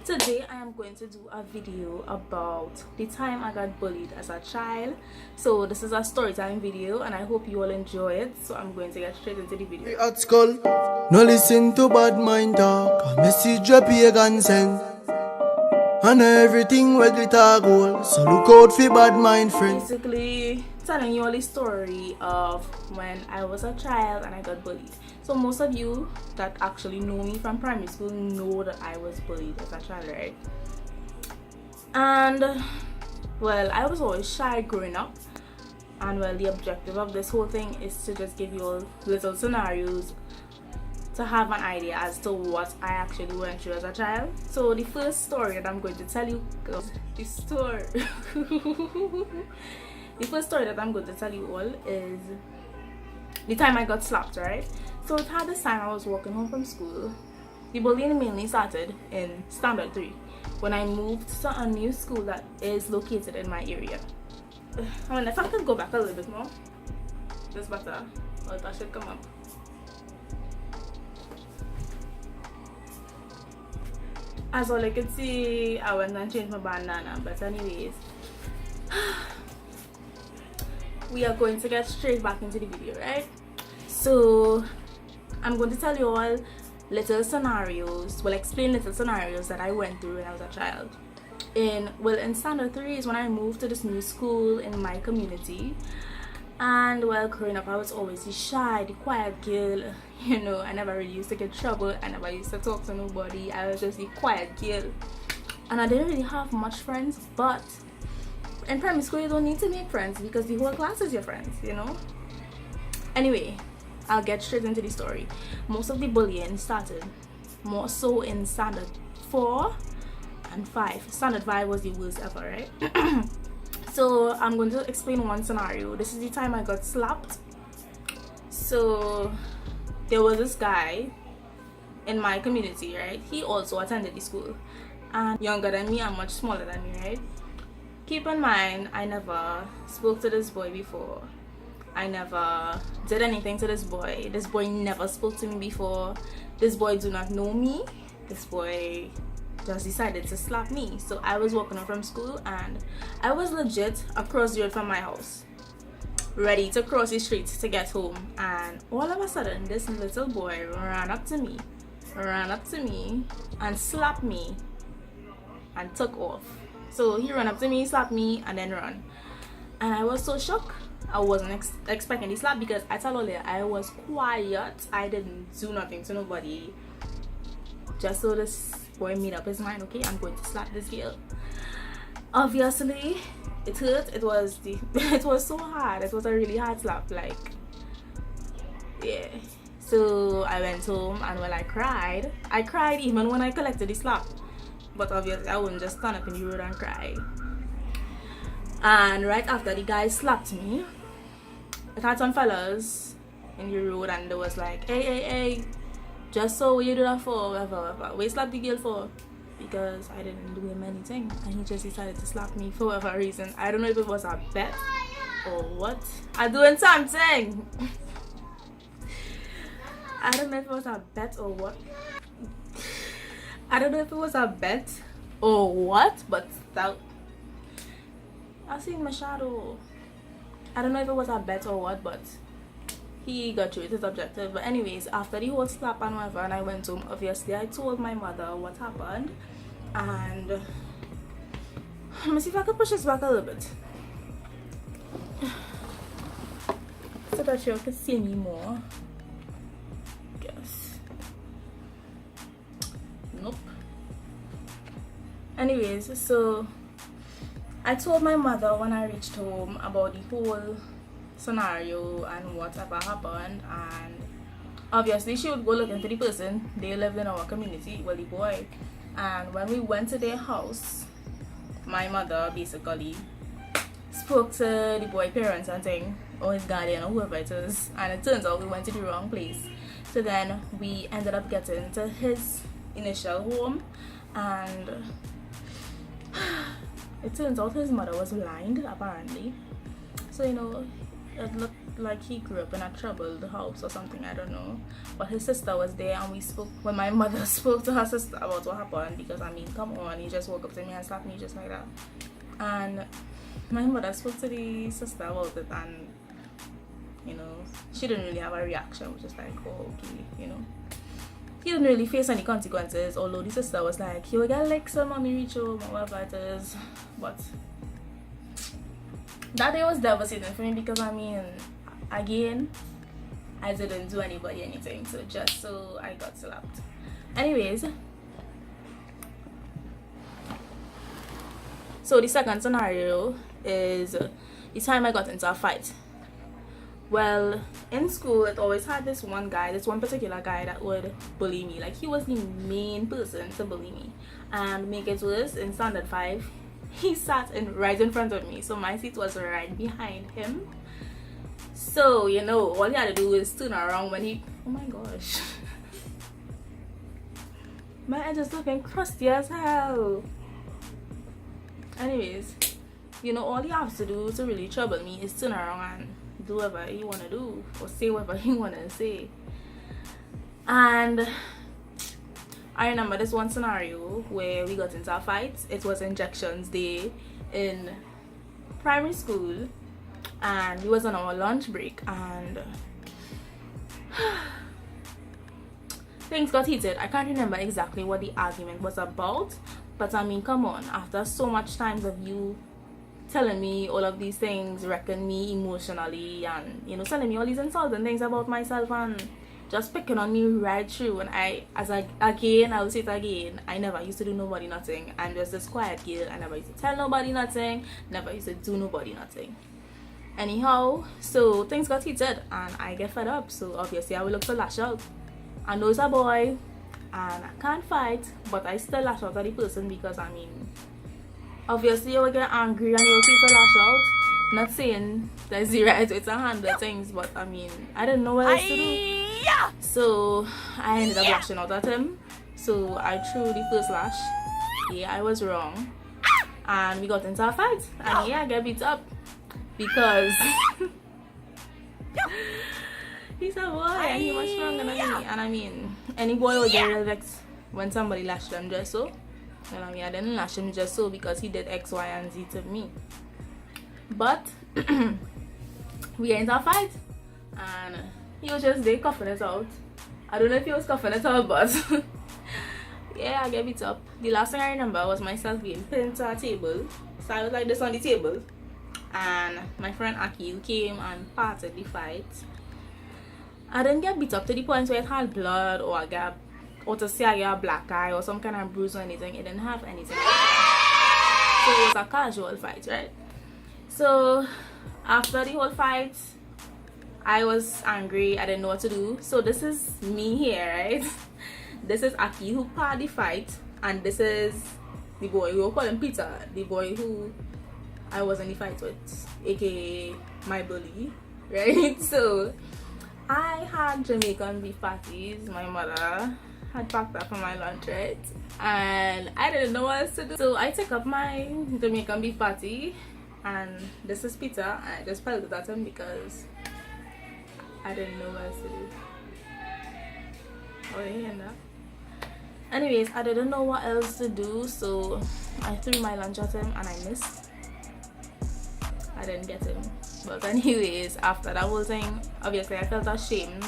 Today I am going to do a video about the time I got bullied as a child. So this is a story time video and I hope you all enjoy it. So I'm going to get straight into the video. At school, no listen to bad mind talk. A message a pagan send. And everything where glitter gold. So look out for bad mind friends. Basically telling you all the story of when I was a child and I got bullied. So most of you that actually know me from primary school know that I was bullied as a child, right? And well, I was always shy growing up, and well, the objective of this whole thing is to just give you all little scenarios to have an idea as to what I actually went through as a child. So the first story that I'm going to tell you, the first story that I'm going to tell you all is the time I got slapped, right? So it had this time I was walking home from school. The bullying mainly started in Standard 3 when I moved to a new school that is located in my area. I mean, if I could go back a little bit more, this better, or that should come up. As all I could see, I went and changed my bandana, but anyways, we are going to get straight back into the video, right? So I'm going to tell you all little scenarios, explain little scenarios that I went through when I was a child. In Standard 3 is when I moved to this new school in my community. And well, growing up I was always the shy, the quiet girl, you know. I never really used to get trouble, I never used to talk to nobody. I was just the quiet girl and I didn't really have much friends. But in primary school you don't need to make friends because the whole class is your friends, you know. Anyway, I'll get straight into the story. Most of the bullying started more so in Standard 4 and 5. Standard 5 was the worst ever, right? So I'm going to explain one scenario. This is the time I got slapped. So there was this guy in my community, right? He also attended the school and younger than me and much smaller than me, right? Keep in mind, I never spoke to this boy before. I never did anything to this boy. This boy never spoke to me before. This boy do not know me. This boy just decided to slap me. So I was walking home from school and I was legit across the road from my house, ready to cross the street to get home, and all of a sudden this little boy ran up to me and slapped me and took off. So he ran up to me, slapped me, and then ran. And I was so shocked. I wasn't expecting the slap because I told you I was quiet. I didn't do nothing to nobody. Just so this boy made up his mind, okay, I'm going to slap this girl. Obviously, it hurt. It was so hard. It was a really hard slap, like, yeah. So I went home and well, I cried even when I collected the slap. But obviously I wouldn't just stand up in the road and cry. And right after the guy slapped me, it had some fellas in the road and they was like, hey, just so you do that for, whatever. We slapped the girl for, because I didn't do him anything and he just decided to slap me for whatever reason. I don't know if it was a bet or what. I'm doing something. I don't know if it was a bet or what. I don't know if it was a bet or what, but that I seen my shadow. I don't know if it was a bet or what, but he got through his objective. But anyways, after the whole slap and whatever, and I went home, obviously I told my mother what happened. And let me see if I can push this back a little bit so that you can see me more. Guess. Nope. Anyways, so I told my mother when I reached home about the whole scenario and whatever happened, and obviously she would go look into the person. They lived in our community, well, the boy. And when we went to their house, my mother basically spoke to the boy parents and thing, or his guardian or whoever it is, and it turns out we went to the wrong place. So then we ended up getting to his initial home, and it turns out his mother was blind apparently. So you know, it looked like he grew up in a troubled house or something, I don't know. But his sister was there, and we spoke, when my mother spoke to her sister about what happened, because I mean, come on, he just woke up to me and slapped me just like that. And my mother spoke to the sister about it, and you know, she didn't really have a reaction, which is like, oh, okay, you know. He didn't really face any consequences, although the sister was like, you will get licks when mommy reach home or whatever it is. But that day was devastating for me, because I mean, again, I didn't do anybody anything, so just so I got slapped. Anyways, so the second scenario is the time I got into a fight. Well, in school, it always had this one particular guy that would bully me. Like, he was the main person to bully me. And make it worse, in standard 5, he sat right in front of me, so my seat was right behind him. So, you know, all he had to do was turn around when he, oh my gosh, my head just looking crusty as hell. Anyways, you know, all he has to do to really trouble me is turn around and do whatever he want to do, or say whatever he want to say. And I remember this one scenario where we got into a fight. It was injections day in primary school, and we was on our lunch break, and things got heated. I can't remember exactly what the argument was about, but I mean, come on, after so much times of you telling me all of these things, wrecking me emotionally, and you know, telling me all these insulting things about myself, and just picking on me right through. And I will say it again, I never used to do nobody nothing. I'm just this quiet girl. I never used to tell nobody nothing, never used to do nobody nothing. Anyhow, so things got heated, and I get fed up, so obviously I will look to lash out. I know it's a boy, and I can't fight, but I still lash out at the person, because I mean, obviously you will get angry and you will feel to lash out. Not saying there's the right way to handle things, but I mean, I didn't know what else to do. So I ended up lashing out at him. So I threw the first lash. Yeah, I was wrong. And we got into a fight. And yeah, I get beat up. Because he's a boy and he was stronger than me. And I mean, any boy will get real vexed when somebody lashed them just so. And I mean, I didn't lash him just so because he did X, Y, and Z to me. But we got into a fight, and he was just there coughing it out. I don't know if he was coughing it out, but yeah, I get beat up. The last thing I remember was myself being pinned to a table. So I was like this on the table, and my friend Akil came and parted the fight. I didn't get beat up to the point where it had blood, or I got, or to say I got a black eye or some kind of bruise or anything. It didn't have anything like that. So it was a casual fight, right? So after the whole fight, I was angry. I didn't know what to do. So this is me here, right? This is Aki who parted the fight, and this is the boy, we will call him Peter, the boy who I was in the fight with, aka my bully, right? So I had Jamaican beef patties. My mother had packed that for my lunch, right? And I didn't know what else to do. So I took up my Jamaican beef patty, and this is Peter, and I just pelted at him because I didn't know what else to do. Oh, you hear that? Anyways, I didn't know what else to do, so I threw my lunch at him and I missed. I didn't get him. But anyways, after that whole thing, obviously I felt ashamed.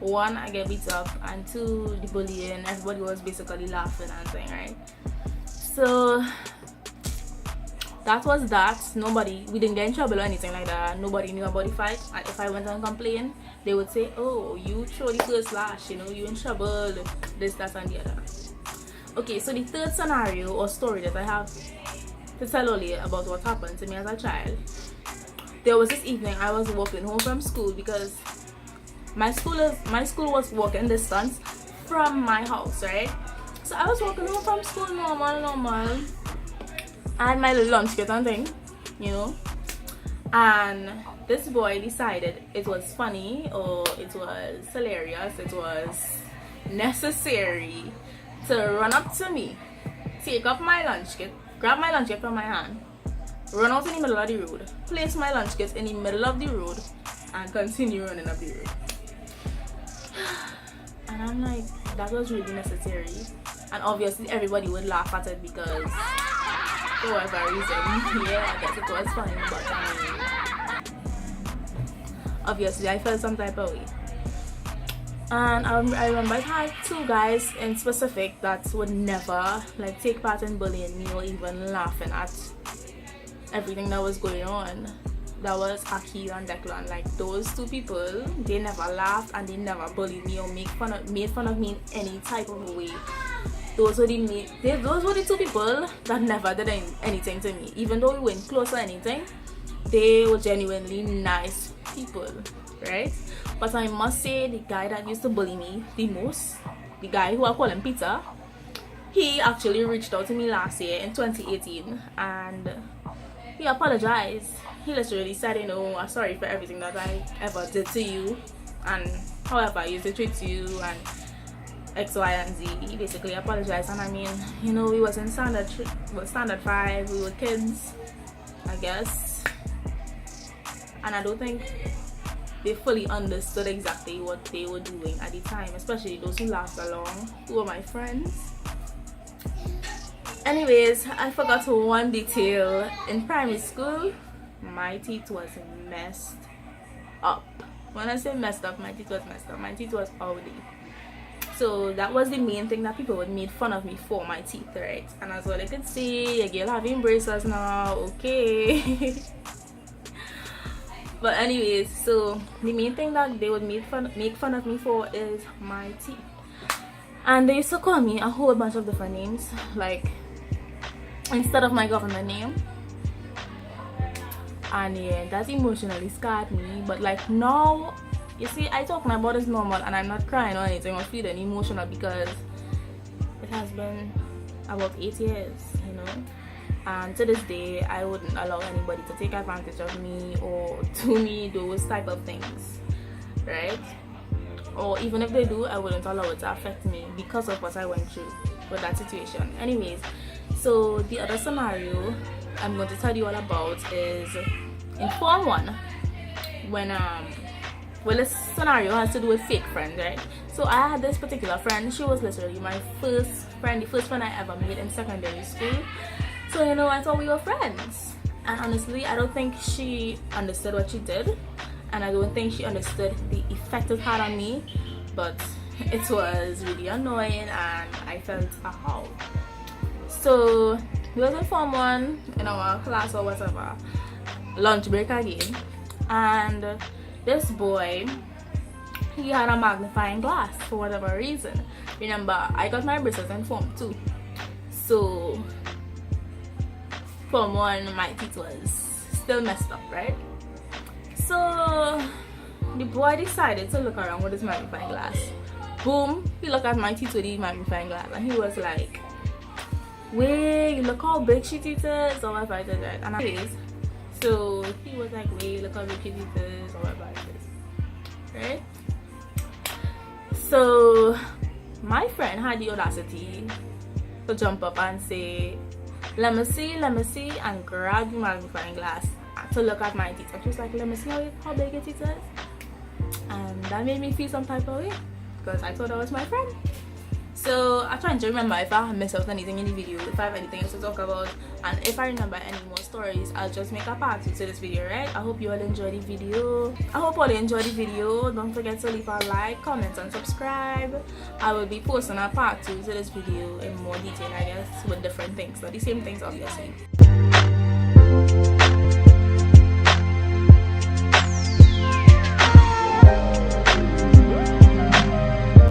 One, I get beat up, and two, the bullying. Everybody was basically laughing and saying, right? So that was that. We didn't get in trouble or anything like that. Nobody knew about the fight. And if I went and complained, they would say, oh, you throw the first lash, you know, you in trouble, this, that, and the other. Okay, so the third scenario or story that I have to tell Oli about what happened to me as a child. There was this evening I was walking home from school, because my school was walking distance from my house, right? So I was walking home from school normal. I had my little lunch kit and thing, you know, and this boy decided it was funny, or it was hilarious, it was necessary to run up to me, take up my lunch kit, grab my lunch kit from my hand, run out in the middle of the road, place my lunch kit in the middle of the road, and continue running up the road. And I'm like, that was really necessary. And obviously everybody would laugh at it because for whatever reason, yeah, I guess it was funny, but obviously I felt some type of way. And I remember I had two guys in specific that would never like take part in bullying me or even laughing at everything that was going on. That was Aki and Declan. Like those two people, they never laughed and they never bullied me or made fun of me in any type of way. Those were the two people that never did anything to me. Even though we weren't close or anything, they were genuinely nice people, right? But I must say, the guy that used to bully me the most, the guy who I call him Peter, he actually reached out to me last year in 2018 and he apologized. He literally said, you know, I'm sorry for everything that I ever did to you and however I used to treat you and X, Y, and Z. He basically apologized, and I mean, you know, we was in standard 5, we were kids, I guess, and I don't think they fully understood exactly what they were doing at the time, especially those who laughed along, who were my friends. Anyways, I forgot one detail. In primary school, my teeth was messed up. When I say messed up, my teeth was messed up. My teeth was ugly. So that was the main thing that people would make fun of me for, my teeth, right? And as well, I could see a girl having braces now, okay. But anyways, so the main thing that they would make fun of me for is my teeth. And they used to call me a whole bunch of different names, like instead of my government name. And yeah, that emotionally scarred me. But like now, you see, I talk about it's normal and I'm not crying or anything or feeling emotional because it has been about 8 years, you know. And to this day, I wouldn't allow anybody to take advantage of me or do me those type of things, right? Or even if they do, I wouldn't allow it to affect me because of what I went through with that situation. Anyways, so the other scenario I'm going to tell you all about is in Form 1, when well, this scenario has to do with fake friends, right? So I had this particular friend. She was literally my first friend, the first friend I ever made in secondary school. So, you know, I thought we were friends. And honestly, I don't think she understood what she did. And I don't think she understood the effect it had on me. But it was really annoying and I felt a how. So, we was in Form 1 in our class or whatever. Lunch break again. And this boy, he had a magnifying glass for whatever reason. Remember, I got my braces in Form 2. So, Form 1, my teeth was still messed up, right? So, the boy decided to look around with his magnifying glass. Boom, he looked at my teeth with the magnifying glass and he was like, wait, look how big she teeth is, or whatever I did that. And anyways, so he was like, wait, look how big she teeth is, or whatever it is. Right? So my friend had the audacity to jump up and say, let me see, and grab the magnifying glass to look at my teeth. And she was like, let me see how big your teeth is. And that made me feel some type of way because I thought that was my friend. So I'm trying to remember if I missed out anything in the video, if I have anything else to talk about, and if I remember any more stories, I'll just make a part 2 to this video, right? I hope you all enjoyed the video. Don't forget to leave a like, comment, and subscribe. I will be posting a part 2 to this video in more detail, I guess, with different things, but the same things obviously.